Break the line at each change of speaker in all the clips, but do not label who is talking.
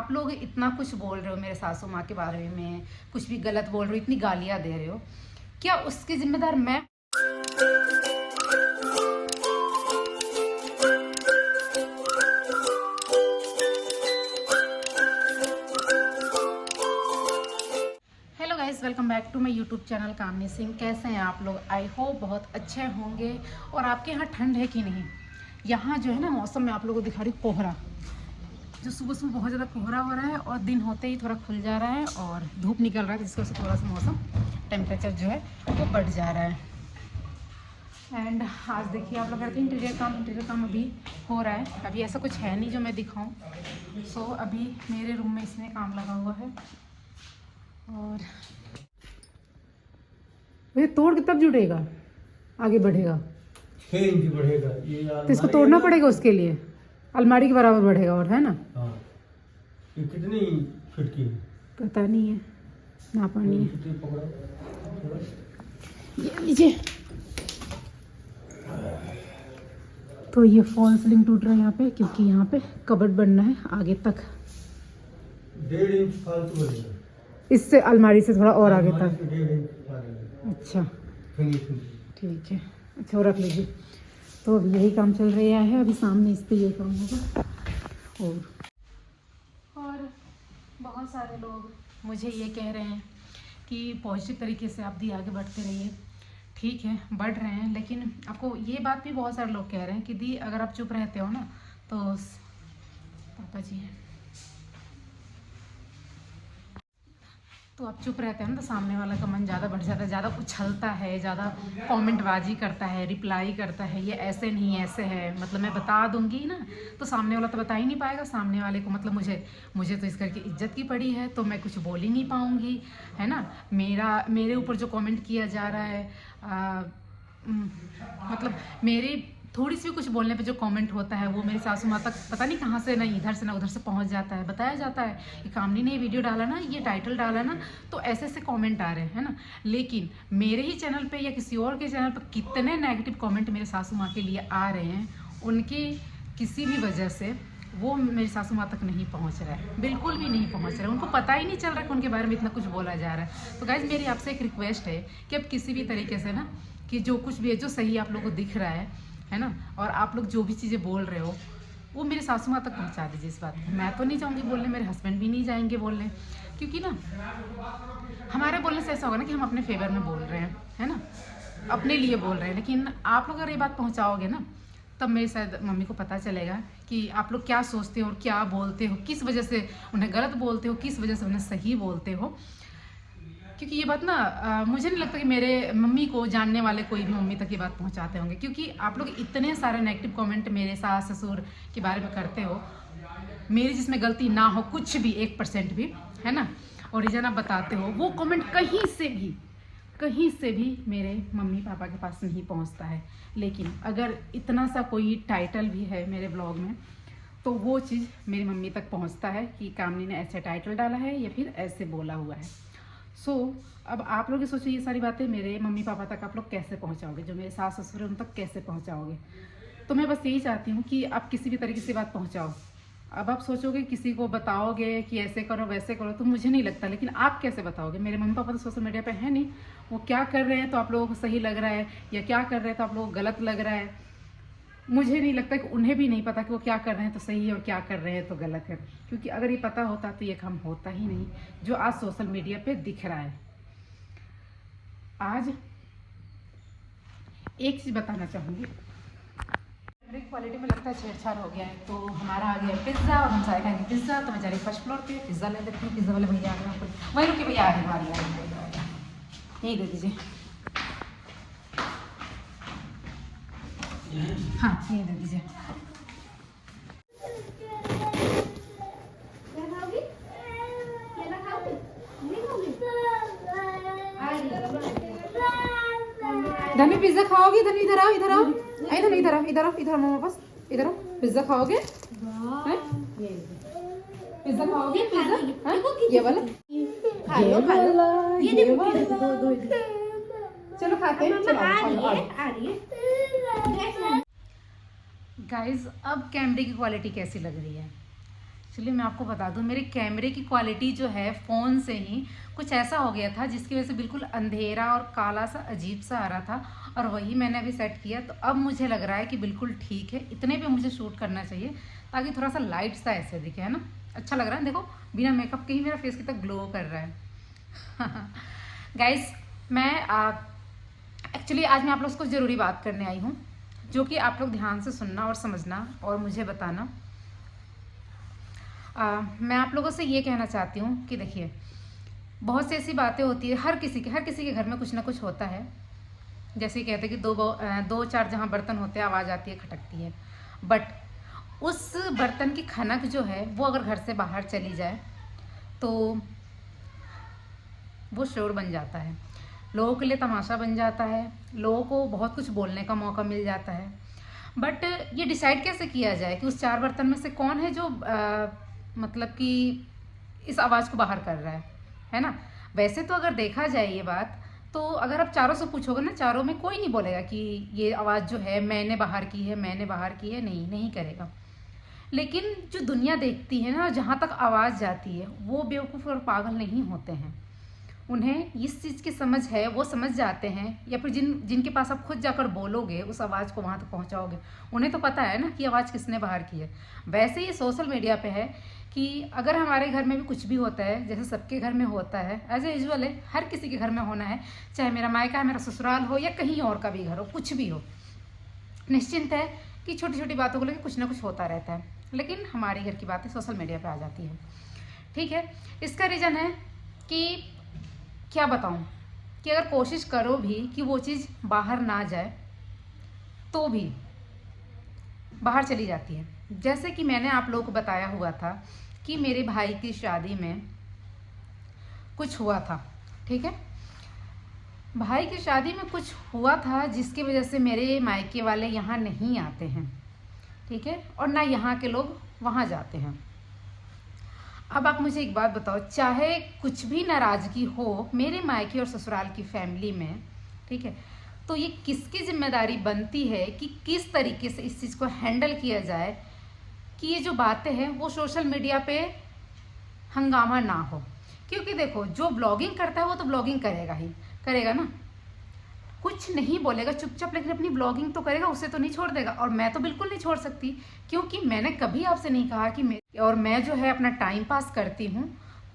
आप लोग इतना कुछ बोल रहे हो मेरे सासू माँ के बारे में, कुछ भी गलत बोल रहे हो, इतनी गालियाँ दे रहे हो, क्या उसकी जिम्मेदार मैं? Hello guys, welcome back to my YouTube channel Kamni Singh. कैसे हैं आप लोग? आई होप बहुत अच्छे होंगे। और आपके यहाँ ठंड है कि नहीं? यहाँ जो है ना, मौसम में आप लोगों को दिखा रही कोहरा, जो सुबह सुबह बहुत ज़्यादा कोहरा हो रहा है और दिन होते ही थोड़ा खुल जा रहा है और धूप निकल रहा है, जिसकी वजह से थोड़ा सा मौसम टेम्परेचर जो है वो बढ़ जा रहा है। एंड आज देखिए आप लोग कहते हैं इंटीरियर काम अभी हो रहा है। अभी ऐसा कुछ है नहीं जो मैं दिखाऊं। सो अभी मेरे रूम में इसमें काम लगा हुआ है और ये तोड़ के तब जुड़ेगा, आगे बढ़ेगा,
6 इंच बढ़ेगा ये।
तो इसको तोड़ना पड़ेगा, उसके लिए अलमारी के बराबर बढ़ेगा और, है ना?
हाँ, ये कितनी फीट की है?
पता नहीं है, नापा नहीं है।
कितनी पकड़ा?
ये लीजिए। तो ये फॉल सीलिंग टूट रहा है यहाँ पे, क्योंकि यहाँ पे कबर्ड बनना है आगे तक।
1.5 इंच फालतू बढ़ेगा,
इससे अलमारी से थोड़ा और आगे
हमारे
तक।
से 1.5 इंच फालतू।
अच्छा
फिनिशिंग।
ठीक है, अच्छा वो रख लीजिए। तो अभी यही काम चल रहा है, अभी सामने इस पे ये काम होगा। और बहुत सारे लोग मुझे ये कह रहे हैं कि पॉजिटिव तरीके से आप दी आगे बढ़ते रहिए। ठीक है, बढ़ रहे हैं, लेकिन आपको ये बात भी बहुत सारे लोग कह रहे हैं कि दी अगर आप चुप रहते हो ना तो पापा जी हैं, तो आप चुप रहते हैं ना तो सामने वाला का मन ज़्यादा बढ़ जाता है, ज़्यादा उछलता है, ज़्यादा कमेंटबाजी करता है, रिप्लाई करता है, ये ऐसे नहीं ऐसे है, मतलब मैं बता दूंगी ना तो सामने वाला तो बता ही नहीं पाएगा। सामने वाले को मतलब मुझे तो इस करके इज्जत की पड़ी है तो मैं कुछ बोल ही नहीं पाऊंगी, है ना? मेरे ऊपर जो कमेंट किया जा रहा है, मतलब मेरे थोड़ी सी भी कुछ बोलने पे जो कमेंट होता है वो मेरी सासू माँ तक पता नहीं कहाँ से, ना इधर से ना उधर से पहुँच जाता है। बताया जाता है कि कामनी ने ये वीडियो डाला ना, ये टाइटल डाला ना, तो ऐसे ऐसे कमेंट आ रहे हैं, है ना? लेकिन मेरे ही चैनल पे या किसी और के चैनल पर कितने नेगेटिव कमेंट मेरे सासू माँ के लिए आ रहे हैं, उनकी किसी भी वजह से वो मेरी सासू माँ तक नहीं पहुँच रहा है, बिल्कुल भी नहीं पहुँच रहा है। उनको पता ही नहीं चल रहा है कि उनके बारे में इतना कुछ बोला जा रहा है। तो गाइज मेरी आपसे एक रिक्वेस्ट है कि अब किसी भी तरीके से ना, कि जो कुछ भी है, जो सही आप लोगों को दिख रहा है ना, और आप लोग जो भी चीज़ें बोल रहे हो वो मेरे सासू माँ तक पहुँचा दीजिए। इस बात मैं तो नहीं जाऊँगी बोलने, मेरे हस्बैंड भी नहीं जाएंगे बोलने, क्योंकि ना हमारे बोलने से ऐसा होगा ना कि हम अपने फेवर में बोल रहे हैं, है ना, अपने लिए बोल रहे हैं। लेकिन आप लोग अगर ये बात पहुँचाओगे ना तब मेरी शायद मम्मी को पता चलेगा कि आप लोग क्या सोचते हो और क्या बोलते हो, किस वजह से उन्हें गलत बोलते हो, किस वजह से उन्हें सही बोलते हो। क्योंकि ये बात ना मुझे नहीं लगता कि मेरे मम्मी को जानने वाले कोई भी मम्मी तक ये बात पहुंचाते होंगे, क्योंकि आप लोग इतने सारे नेगेटिव कमेंट मेरे सास ससुर के बारे में करते हो, मेरी जिसमें गलती ना हो कुछ भी 1% भी, है ना, और रीजन आप बताते हो, वो कमेंट कहीं से भी मेरे मम्मी पापा के पास नहीं पहुंचता है। लेकिन अगर इतना सा कोई टाइटल भी है मेरे ब्लॉग में तो वो चीज़ मेरी मम्मी तक पहुंचता है कि कामनी ने ऐसे टाइटल डाला है या फिर ऐसे बोला हुआ है। सो अब आप लोग सोचो, ये सारी बातें मेरे मम्मी पापा तक आप लोग कैसे पहुंचाओगे, जो मेरे सास ससुर है उन तक कैसे पहुंचाओगे? तो मैं बस यही चाहती हूँ कि आप किसी भी तरीके से बात पहुंचाओ। अब आप सोचोगे किसी को बताओगे कि ऐसे करो वैसे करो, तो मुझे नहीं लगता, लेकिन आप कैसे बताओगे? मेरे मम्मी पापा तो सोशल मीडिया पे है नहीं, वो क्या कर रहे हैं तो आप लोगों को सही लग रहा है या क्या कर रहे हैं तो आप लोगों को गलत लग रहा है। मुझे नहीं लगता कि उन्हें भी नहीं पता कि वो क्या कर रहे हैं तो सही है और क्या कर रहे हैं तो गलत है, क्योंकि अगर ये पता होता तो ये काम होता ही नहीं जो आज सोशल मीडिया पे दिख रहा है। आज एक चीज़ बताना चाहूँगी, क्वालिटी में लगता है छेड़छाड़ हो गया है, तो हमारा आ गया पिज़्ज़ा और हम सारे खाएंगे पिज़्ज़ा। तो मैं जा रही फर्स्ट फ्लोर पे पिज़्ज़ा ले लेती हूँ। पिज़्ज़ा वाले भैया आ गए, आपको वहीं रुके भैया आ रहे, हमारी आ रही, यही दे दीजिए। हाँ यही दे दीजिए। धनी पिज्जा खाओगी? धनी इधर आओ, इधर आओ, इधर इधर आओ, इधर आओ, इधर आओ मम्मा पास, इधर आओ। पिज्जा खाओगे? पिज्जा खाओगे? पिज्जा ये वाला, ये वाला। चलो खाते हैं, चलो। गाइज अब कैमरे की क्वालिटी कैसी लग रही है? एक्चुअली मैं आपको बता दूं, मेरे कैमरे की क्वालिटी जो है फ़ोन से ही कुछ ऐसा हो गया था जिसकी वजह से बिल्कुल अंधेरा और काला सा अजीब सा आ रहा था, और वही मैंने अभी सेट किया। तो अब मुझे लग रहा है कि बिल्कुल ठीक है, इतने पे मुझे शूट करना चाहिए ताकि थोड़ा सा लाइट सा ऐसे दिखे, है ना। अच्छा लग रहा है, देखो बिना मेकअप के ही मेरा फेस कितना ग्लो कर रहा है। गाइस, मैं एक्चुअली आज मैं आप लोग को ज़रूरी बात करने आई हूँ, जो कि आप लोग ध्यान से सुनना और समझना और मुझे बताना। मैं आप लोगों से ये कहना चाहती हूँ कि देखिए, बहुत सी ऐसी बातें होती है, हर किसी के घर में कुछ ना कुछ होता है। जैसे कहते हैं कि दो चार जहाँ बर्तन होते हैं आवाज़ आती है, खटकती है, बट उस बर्तन की खनक जो है वो अगर घर से बाहर चली जाए तो वो शोर बन जाता है, लोगों के लिए तमाशा बन जाता है, लोगों को बहुत कुछ बोलने का मौका मिल जाता है। बट ये डिसाइड कैसे किया जाए कि उस चार बर्तन में से कौन है जो मतलब कि इस आवाज़ को बाहर कर रहा है ना। वैसे तो अगर देखा जाए ये बात, तो अगर आप चारों से पूछोगे ना, चारों में कोई नहीं बोलेगा कि ये आवाज़ जो है मैंने बाहर की है, मैंने बाहर की है, नहीं करेगा। लेकिन जो दुनिया देखती है ना, जहाँ तक आवाज़ जाती है, वो बेवकूफ़ और पागल नहीं होते हैं। उन्हें इस चीज़ की समझ है, वो समझ जाते हैं, या फिर जिनके पास आप खुद जाकर बोलोगे, उस आवाज़ को वहाँ तक पहुँचाओगे, उन्हें तो पता है ना कि आवाज़ किसने बाहर की है। वैसे ही सोशल मीडिया पे है कि अगर हमारे घर में भी कुछ भी होता है, जैसे सबके घर में होता है, एज यूजुअल है, हर किसी के घर में होना है, चाहे मेरा मायका है, मेरा ससुराल हो, या कहीं और का भी घर हो, कुछ भी हो, निश्चिंत है कि छोटी छोटी बातों को लेकर कुछ ना कुछ होता रहता है। लेकिन हमारे घर की बातें सोशल मीडिया पे आ जाती है, ठीक है। इसका रीज़न है कि क्या बताऊं, कि अगर कोशिश करो भी कि वो चीज़ बाहर ना जाए तो भी बाहर चली जाती है। जैसे कि मैंने आप लोगों को बताया हुआ था कि मेरे भाई की शादी में कुछ हुआ था, ठीक है। भाई की शादी में कुछ हुआ था जिसकी वजह से मेरे मायके वाले यहाँ नहीं आते हैं, ठीक है, और ना यहाँ के लोग वहाँ जाते हैं। अब आप मुझे एक बात बताओ, चाहे कुछ भी नाराज़गी हो मेरे मायके और ससुराल की फैमिली में, ठीक है, तो ये किसकी जिम्मेदारी बनती है कि किस तरीके से इस चीज़ को हैंडल किया जाए कि ये जो बातें हैं वो सोशल मीडिया पे हंगामा ना हो। क्योंकि देखो, जो ब्लॉगिंग करता है वो तो ब्लॉगिंग करेगा ही करेगा ना, कुछ नहीं बोलेगा चुपचाप, लेकिन अपनी ब्लॉगिंग तो करेगा, उसे तो नहीं छोड़ देगा। और मैं तो बिल्कुल नहीं छोड़ सकती, क्योंकि मैंने कभी आपसे नहीं कहा कि मैं जो है अपना टाइम पास करती हूँ,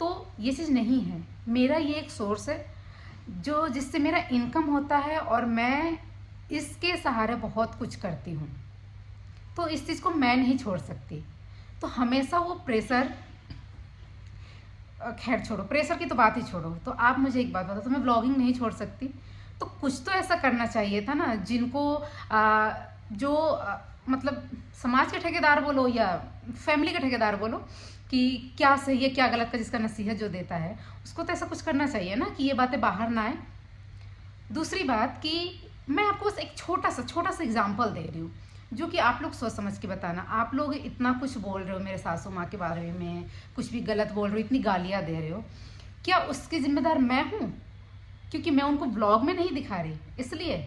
तो ये चीज़ नहीं है। मेरा ये एक सोर्स है जो जिससे मेरा इनकम होता है, और मैं इसके सहारे बहुत कुछ करती हूँ, तो इस चीज़ को मैं नहीं छोड़ सकती। तो हमेशा वो प्रेशर, खैर छोड़ो, प्रेशर की तो बात ही छोड़ो। तो आप मुझे एक बात बताओ, तो मैं ब्लॉगिंग नहीं छोड़ सकती, तो कुछ तो ऐसा करना चाहिए था ना जिनको मतलब समाज के ठेकेदार बोलो या फैमिली के ठेकेदार बोलो, कि क्या सही है क्या गलत का जिसका नसीहत जो देता है, उसको तो ऐसा कुछ करना चाहिए ना कि ये बातें बाहर ना आए। दूसरी बात कि मैं आपको बस एक छोटा सा एग्जाम्पल दे रही हूँ, जो कि आप लोग सोच समझ के बताना। आप लोग इतना कुछ बोल रहे हो मेरे सासू माँ के बारे में, कुछ भी गलत बोल रहे हो, इतनी गालियाँ दे रहे हो, क्या उसकी जिम्मेदार मैं हूँ क्योंकि मैं उनको ब्लॉग में नहीं दिखा रही? इसलिए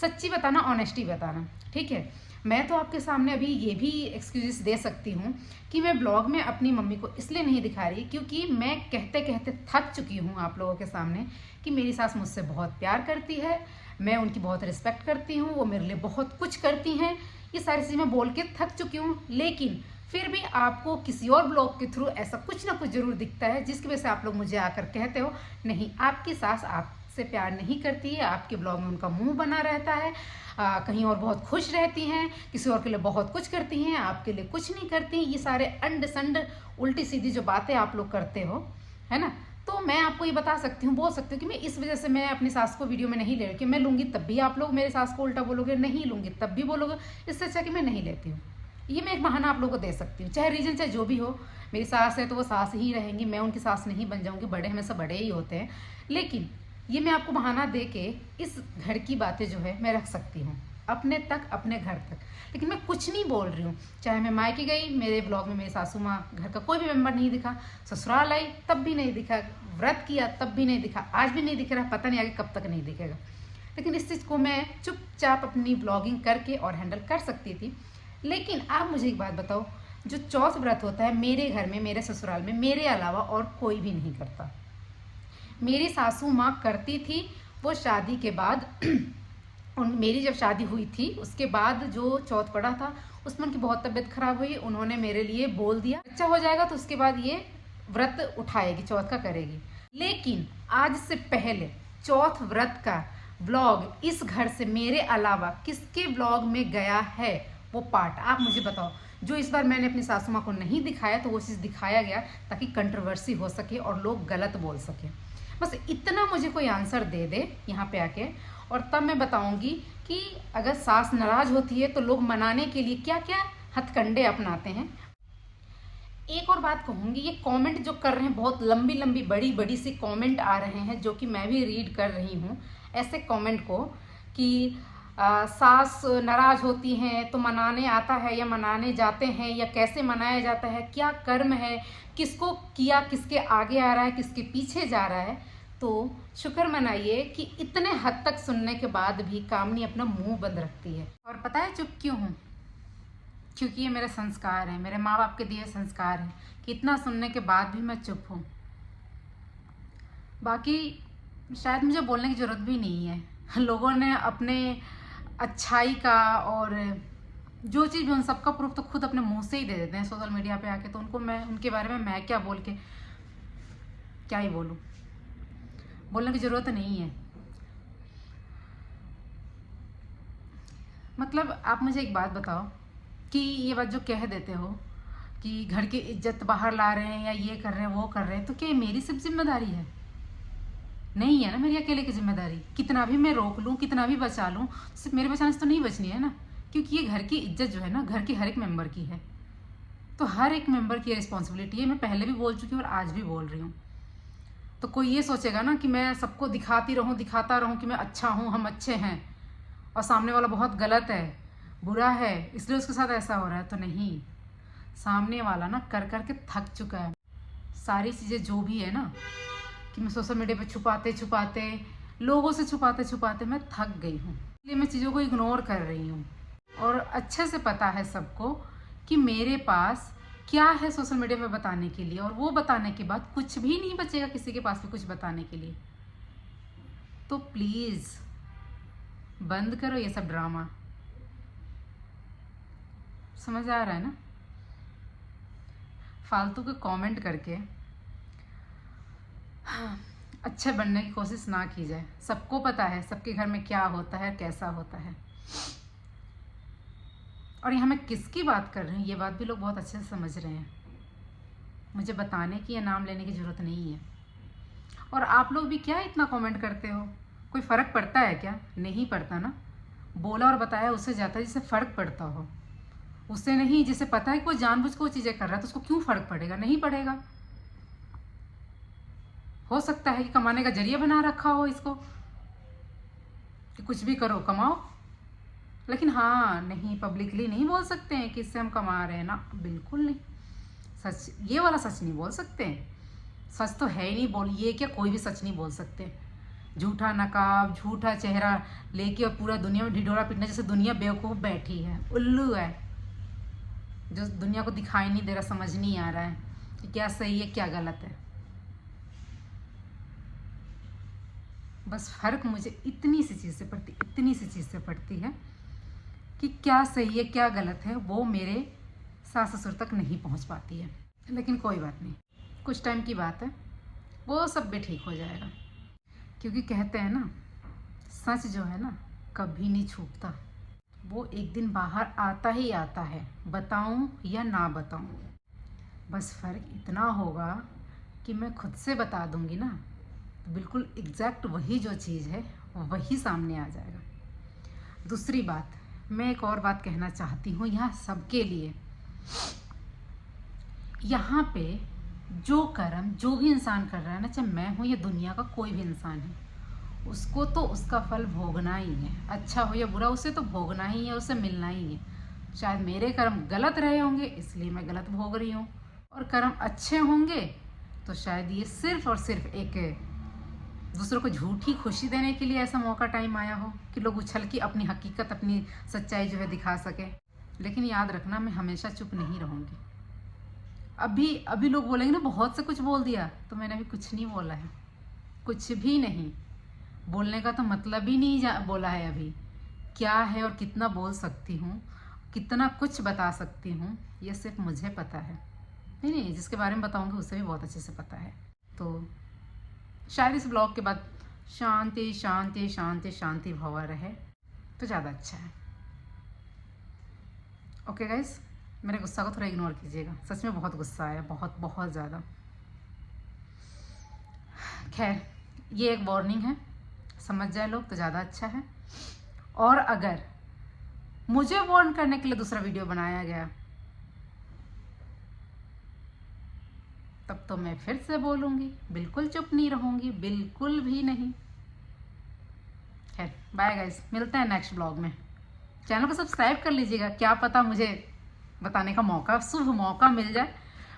सच्ची बताना, ऑनेस्टी बताना, ठीक है। मैं तो आपके सामने अभी ये भी एक्सक्यूजेस दे सकती हूँ कि मैं ब्लॉग में अपनी मम्मी को इसलिए नहीं दिखा रही क्योंकि मैं कहते कहते थक चुकी हूँ आप लोगों के सामने कि मेरी सास मुझसे बहुत प्यार करती है, मैं उनकी बहुत रिस्पेक्ट करती हूँ, वो मेरे लिए बहुत कुछ करती हैं, ये सारी चीज़ें मैं बोल के थक चुकी हूँ। लेकिन फिर भी आपको किसी और ब्लॉग के थ्रू ऐसा कुछ ना कुछ ज़रूर दिखता है जिसकी वजह से आप लोग मुझे आकर कहते हो नहीं, आपकी सास आपसे प्यार नहीं करती है, आपके ब्लॉग में उनका मुंह बना रहता है, कहीं और बहुत खुश रहती हैं, किसी और के लिए बहुत कुछ करती हैं, आपके लिए कुछ नहीं करती। ये सारे अंड संड उल्टी सीधी जो बातें आप लोग करते हो, है ना। तो मैं आपको ये बता सकती हूँ, बोल सकती हूँ कि मैं इस वजह से मैं अपनी सास को वीडियो में नहीं ले रही, कि मैं लूँगी तब भी आप लोग मेरे सास को उल्टा बोलोगे, नहीं लूँगी तब भी बोलोगे, इससे अच्छा कि मैं नहीं लेती हूँ। ये मैं एक बहाना आप लोगों को दे सकती हूँ, चाहे रीजन चाहे जो भी हो। मेरी सास है तो वो सास ही रहेंगी, मैं उनकी सास नहीं बन जाऊँगी, बड़े हमेशा बड़े ही होते हैं। लेकिन ये मैं आपको बहाना दे के इस घर की बातें जो है मैं रख सकती हूँ अपने तक, अपने घर तक। लेकिन मैं कुछ नहीं बोल रही हूँ, चाहे मैं मायके गई, मेरे ब्लॉग में मेरी सासू माँ घर का कोई भी मेंबर नहीं दिखा, ससुराल आई तब भी नहीं दिखा, व्रत किया तब भी नहीं दिखा, आज भी नहीं दिख रहा, पता नहीं आगे कब तक नहीं दिखेगा। लेकिन इस चीज़ को मैं चुपचाप अपनी ब्लॉगिंग करके और हैंडल कर सकती थी। लेकिन आप मुझे एक बात बताओ, जो चौथ व्रत होता है मेरे घर में, मेरे ससुराल में मेरे अलावा और कोई भी नहीं करता। मेरी सासू माँ करती थी, वो शादी के बाद मेरी जब शादी हुई थी उसके बाद जो चौथ पड़ा था उसमें उनकी बहुत तबीयत खराब हुई। उन्होंने मेरे लिए बोल दिया अच्छा हो जाएगा तो उसके बाद ये व्रत उठाएगी, चौथ का करेगी। लेकिन आज से पहले चौथ व्रत का व्लॉग इस घर से मेरे अलावा किसके व्लॉग में गया है वो पार्ट आप मुझे बताओ। जो इस बार मैंने अपनी सासू माँ को नहीं दिखाया तो वो चीज़ दिखाया गया ताकि कंट्रोवर्सी हो सके और लोग गलत बोल सके। बस इतना मुझे कोई आंसर दे दे यहाँ पे आके, और तब मैं बताऊंगी कि अगर सास नाराज होती है तो लोग मनाने के लिए क्या क्या हथकंडे अपनाते हैं। एक और बात कहूँगी, ये कमेंट जो कर रहे हैं बहुत लंबी लंबी बड़ी बड़ी सी कमेंट आ रहे हैं जो कि मैं भी रीड कर रही हूँ ऐसे कमेंट को कि सास नाराज होती हैं तो मनाने आता है या मनाने जाते हैं या कैसे मनाया जाता है, क्या कर्म है, किसको किया किसके आगे आ रहा है किसके पीछे जा रहा है। तो शुक्र मनाइए कि इतने हद तक सुनने के बाद भी कामनी अपना मुंह बंद रखती है। और पता है चुप क्यों हूँ? क्योंकि ये मेरे संस्कार हैं, मेरे माँ बाप के दिए संस्कार हैं कि इतना सुनने के बाद भी मैं चुप हूँ। बाकी शायद मुझे बोलने की ज़रूरत भी नहीं है, लोगों ने अपने अच्छाई का और जो चीज़ भी उन सबका प्रूफ तो खुद अपने मुंह से ही दे देते हैं सोशल मीडिया पे आके। तो उनको मैं उनके बारे में मैं क्या बोल के क्या ही बोलूँ, बोलने की ज़रूरत नहीं है। मतलब आप मुझे एक बात बताओ कि ये बात जो कह देते हो कि घर की इज्जत बाहर ला रहे हैं या ये कर रहे हैं वो कर रहे हैं, तो क्या ये मेरी सिर्फ जिम्मेदारी है? नहीं है ना मेरी अकेले की जिम्मेदारी। कितना भी मैं रोक लूँ कितना भी बचा लूँ सिर्फ मेरे बचाने से तो नहीं बचनी है ना, क्योंकि ये घर की इज्जत जो है ना घर के हर एक मेंबर की है। तो हर एक मेंबर की रिस्पॉन्सिबिलिटी है, मैं पहले भी बोल चुकी हूँ और आज भी बोल रही हूँ। तो कोई ये सोचेगा ना कि मैं सबको दिखाती रहूँ दिखाता रहूँ कि मैं अच्छा हूँ हम अच्छे हैं और सामने वाला बहुत गलत है बुरा है इसलिए उसके साथ ऐसा हो रहा है, तो नहीं। सामने वाला ना कर कर के थक चुका है। सारी चीज़ें जो भी है ना कि मैं सोशल मीडिया पे छुपाते छुपाते लोगों से छुपाते छुपाते मैं थक गई हूँ, इसलिए मैं चीज़ों को इग्नोर कर रही हूँ। और अच्छे से पता है सबको कि मेरे पास क्या है सोशल मीडिया पे बताने के लिए, और वो बताने के बाद कुछ भी नहीं बचेगा किसी के पास भी कुछ बताने के लिए। तो प्लीज़ बंद करो ये सब ड्रामा। समझ आ रहा है ना? फालतू के कमेंट करके अच्छे बनने की कोशिश ना की जाए। सबको पता है सबके घर में क्या होता है कैसा होता है। और यहाँ मैं किसकी बात कर रही हूँ ये बात भी लोग बहुत अच्छे से समझ रहे हैं, मुझे बताने की या नाम लेने की ज़रूरत नहीं है। और आप लोग भी क्या इतना कमेंट करते हो? कोई फ़र्क पड़ता है क्या? नहीं पड़ता ना। बोला और बताया उससे जाता है जिससे फ़र्क पड़ता हो, उससे नहीं। जिसे पता है कि वो जानबूझ के वो चीज़ें कर रहा है तो उसको क्यों फ़र्क पड़ेगा? नहीं पड़ेगा। हो सकता है कि कमाने का जरिया बना रखा हो इसको कि कुछ भी करो कमाओ, लेकिन हाँ नहीं पब्लिकली नहीं बोल सकते हैं कि इससे हम कमा रहे हैं ना, बिल्कुल नहीं। सच ये वाला सच नहीं बोल सकते हैं, सच तो है ही नहीं। बोलिए क्या कोई भी सच नहीं बोल सकते। झूठा नकाब झूठा चेहरा लेके और पूरा दुनिया में ढिढोरा पीटना, जैसे दुनिया बेवकूफ़ बैठी है, उल्लू है जो दुनिया को दिखाई नहीं दे रहा, समझ नहीं आ रहा है कि क्या सही है क्या गलत है। बस फ़र्क मुझे इतनी सी चीज़ से पड़ती है कि क्या सही है क्या गलत है वो मेरे सास ससुर तक नहीं पहुंच पाती है। लेकिन कोई बात नहीं, कुछ टाइम की बात है, वो सब भी ठीक हो जाएगा। क्योंकि कहते हैं ना सच जो है ना कभी नहीं छुपता, वो एक दिन बाहर आता ही आता है, बताऊं या ना बताऊं। बस फ़र्क इतना होगा कि मैं खुद से बता दूंगी ना तो बिल्कुल एग्जैक्ट वही जो चीज़ है वही सामने आ जाएगा। दूसरी बात, मैं एक और बात कहना चाहती हूँ यहाँ सबके लिए। यहाँ पे जो कर्म जो भी इंसान कर रहा है ना, चाहे मैं हूँ या दुनिया का कोई भी इंसान है, उसको तो उसका फल भोगना ही है। अच्छा हो या बुरा उसे तो भोगना ही है, उसे मिलना ही है। शायद मेरे कर्म गलत रहे होंगे इसलिए मैं गलत भोग रही हूँ, और कर्म अच्छे होंगे तो शायद ये सिर्फ और सिर्फ एक दूसरों को झूठी खुशी देने के लिए ऐसा मौका टाइम आया हो कि लोग उछल के अपनी हकीकत अपनी सच्चाई जो है दिखा सके। लेकिन याद रखना मैं हमेशा चुप नहीं रहूँगी। अभी अभी लोग बोलेंगे ना बहुत से कुछ बोल दिया, तो मैंने अभी कुछ नहीं बोला है, कुछ भी नहीं। बोलने का तो मतलब ही नहीं बोला है अभी। क्या है और कितना बोल सकती हूँ, कितना कुछ बता सकती हूँ, ये सिर्फ मुझे पता है। नहीं नहीं, जिसके बारे में बताऊँगी उसे भी बहुत अच्छे से पता है। तो शायद इस ब्लॉग के बाद शांति शांति शांति शांति भवा रहे तो ज़्यादा अच्छा है। ओके गाइस, मेरे गुस्सा को थोड़ा इग्नोर कीजिएगा, सच में बहुत गुस्सा आया, बहुत बहुत ज़्यादा। खैर, ये एक वार्निंग है, समझ जाए लोग तो ज़्यादा अच्छा है। और अगर मुझे वार्न करने के लिए दूसरा वीडियो बनाया गया तब तो मैं फिर से बोलूँगी, बिल्कुल चुप नहीं रहूँगी, बिल्कुल भी नहीं। खैर, बाय गाइस, मिलते हैं नेक्स्ट ब्लॉग में। चैनल को सब्सक्राइब कर लीजिएगा, क्या पता मुझे बताने का मौका, शुभ मौका मिल जाए,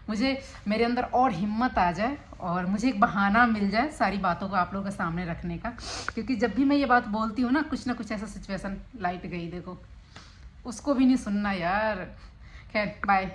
मुझे मेरे अंदर और हिम्मत आ जाए और मुझे एक बहाना मिल जाए सारी बातों को आप लोगों के सामने रखने का। क्योंकि जब भी मैं ये बात बोलती हूँ ना कुछ ऐसा सिचुएशन, लाइट गई देखो, उसको भी नहीं सुनना यार। खैर बाय।